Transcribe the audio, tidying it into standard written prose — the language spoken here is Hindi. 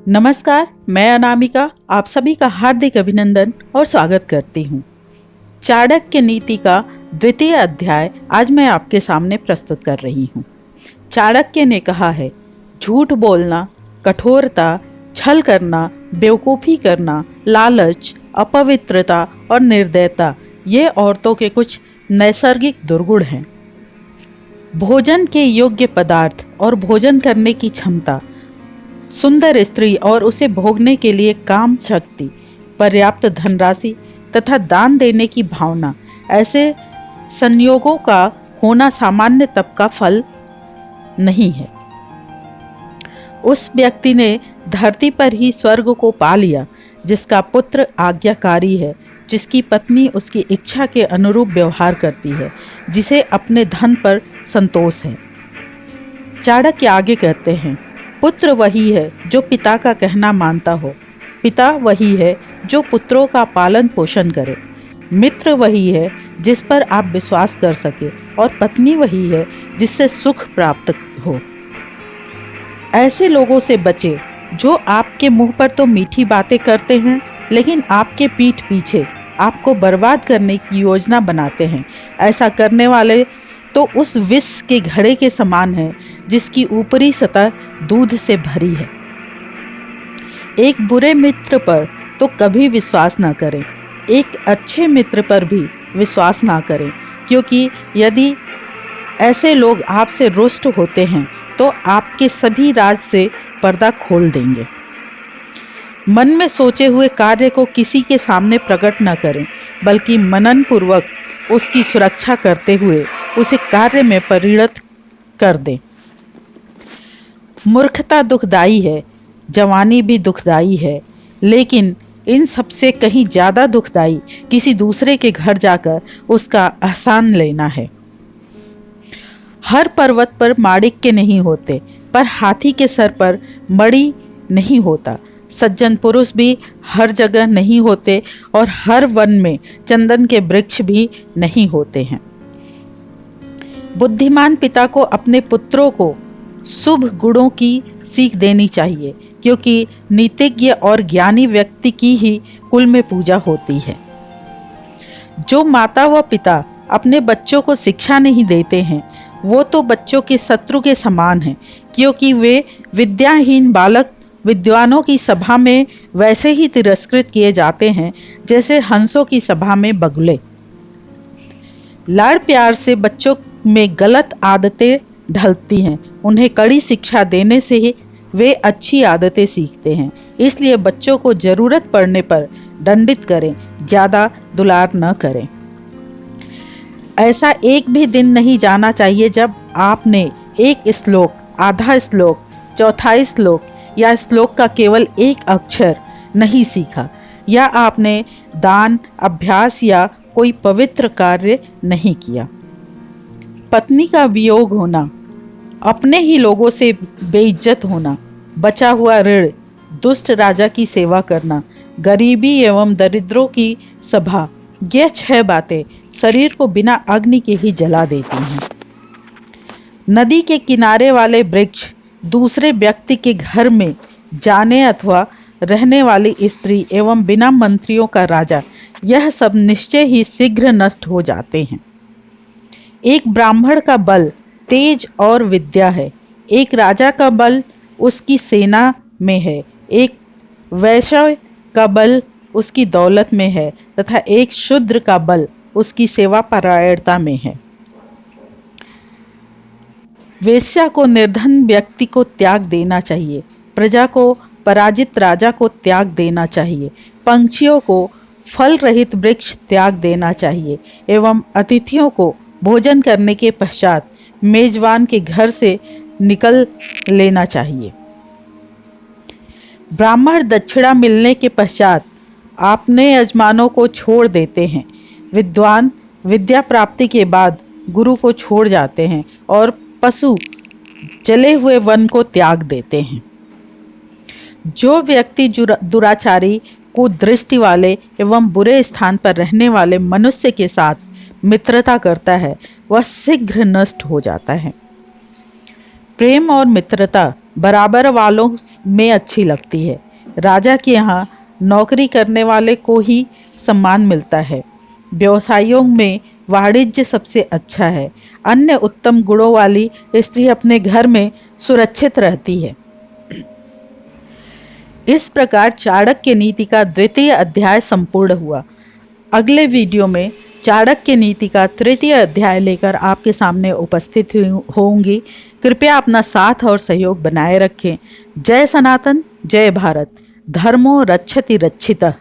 नमस्कार, मैं अनामिका आप सभी का हार्दिक अभिनंदन और स्वागत करती हूँ। चाणक्य नीति का द्वितीय अध्याय आज मैं आपके सामने प्रस्तुत कर रही हूँ। चाणक्य ने कहा है, झूठ बोलना, कठोरता, छल करना, बेवकूफ़ी करना, लालच, अपवित्रता और निर्दयता ये औरतों के कुछ नैसर्गिक दुर्गुण हैं। भोजन के योग्य पदार्थ और भोजन करने की क्षमता, सुंदर स्त्री और उसे भोगने के लिए काम शक्ति, पर्याप्त धनराशि तथा दान देने की भावना, ऐसे संयोगों का होना सामान्य तप का फल नहीं है। उस व्यक्ति ने धरती पर ही स्वर्ग को पा लिया जिसका पुत्र आज्ञाकारी है, जिसकी पत्नी उसकी इच्छा के अनुरूप व्यवहार करती है, जिसे अपने धन पर संतोष है। चाणक्य आगे कहते हैं, पुत्र वही है जो पिता का कहना मानता हो, पिता वही है जो पुत्रों का पालन पोषण करे, मित्र वही है जिस पर आप विश्वास कर सके और पत्नी वही है जिससे सुख प्राप्त हो। ऐसे लोगों से बचे जो आपके मुंह पर तो मीठी बातें करते हैं लेकिन आपके पीठ पीछे आपको बर्बाद करने की योजना बनाते हैं। ऐसा करने वाले तो उस विष के घड़े के समान है जिसकी ऊपरी सतह दूध से भरी है। एक बुरे मित्र पर तो कभी विश्वास ना करें, एक अच्छे मित्र पर भी विश्वास ना करें, क्योंकि यदि ऐसे लोग आपसे रुष्ट होते हैं तो आपके सभी राज से पर्दा खोल देंगे। मन में सोचे हुए कार्य को किसी के सामने प्रकट न करें, बल्कि मनन पूर्वक उसकी सुरक्षा करते हुए उसे कार्य में परिणत कर दें। मूर्खता दुखदाई है, जवानी भी दुखदाई है, लेकिन इन सबसे कहीं ज़्यादा दुखदाई किसी दूसरे के घर जाकर उसका एहसान लेना है। हर पर्वत पर माणिक्य नहीं होते, पर हाथी के सर पर मणि नहीं होता। सज्जन पुरुष भी हर जगह नहीं होते और हर वन में चंदन के वृक्ष भी नहीं होते हैं। बुद्धिमान पिता को अपने पुत्रों को शुभ गुणों की सीख देनी चाहिए, क्योंकि नीतिज्ञ और ज्ञानी व्यक्ति की ही कुल में पूजा होती है। जो माता व पिता अपने बच्चों को शिक्षा नहीं देते हैं वो तो बच्चों के शत्रु के समान हैं, क्योंकि वे विद्याहीन बालक विद्वानों की सभा में वैसे ही तिरस्कृत किए जाते हैं जैसे हंसों की सभा में बगुले। लाड़ प्यार से बच्चों में गलत आदतें ढलती हैं, उन्हें कड़ी शिक्षा देने से ही वे अच्छी आदतें सीखते हैं। इसलिए बच्चों को जरूरत पड़ने पर दंडित करें, ज़्यादा दुलार न करें। ऐसा एक भी दिन नहीं जाना चाहिए जब आपने एक श्लोक, आधा श्लोक, चौथाई श्लोक या श्लोक का केवल एक अक्षर नहीं सीखा, या आपने दान, अभ्यास या कोई पवित्र कार्य नहीं किया। पत्नी का वियोग होना, अपने ही लोगों से बेइज्जत होना, बचा हुआ ऋण, दुष्ट राजा की सेवा करना, गरीबी एवं दरिद्रों की सभा, यह 6 बातें शरीर को बिना अग्नि के ही जला देती हैं। नदी के किनारे वाले वृक्ष, दूसरे व्यक्ति के घर में जाने अथवा रहने वाली स्त्री एवं बिना मंत्रियों का राजा, यह सब निश्चय ही शीघ्र नष्ट हो जाते हैं। एक ब्राह्मण का बल तेज और विद्या है, एक राजा का बल उसकी सेना में है, एक वैश्य का बल उसकी दौलत में है तथा एक शूद्र का बल उसकी सेवा परायणता में है। वेश्या को निर्धन व्यक्ति को त्याग देना चाहिए, प्रजा को पराजित राजा को त्याग देना चाहिए, पंछियों को फल रहित वृक्ष त्याग देना चाहिए एवं अतिथियों को भोजन करने के पश्चात मेजबान के घर से निकल लेना चाहिए। ब्राह्मण दक्षिणा मिलने के पश्चात अपने यजमानों को छोड़ देते हैं। विद्वान विद्या प्राप्ति के बाद गुरु को छोड़ जाते हैं और पशु जले हुए वन को त्याग देते हैं। जो व्यक्ति दुराचारी, कुदृष्टि वाले एवं बुरे स्थान पर रहने वाले मनुष्य के साथ मित्रता करता है वह शीघ्र नष्ट हो जाता है। प्रेम और मित्रता बराबर वालों में अच्छी लगती है। राजा के यहाँ नौकरी करने वाले को ही सम्मान मिलता है। व्यवसायों में वाणिज्य सबसे अच्छा है। अन्य उत्तम गुणों वाली स्त्री अपने घर में सुरक्षित रहती है। इस प्रकार चाणक्य नीति का द्वितीय अध्याय संपूर्ण हुआ। अगले वीडियो में चाणक्य नीति का तृतीय अध्याय लेकर आपके सामने उपस्थित होंगी। कृपया अपना साथ और सहयोग बनाए रखें। जय सनातन, जय भारत। धर्मो रक्षति रक्षितः।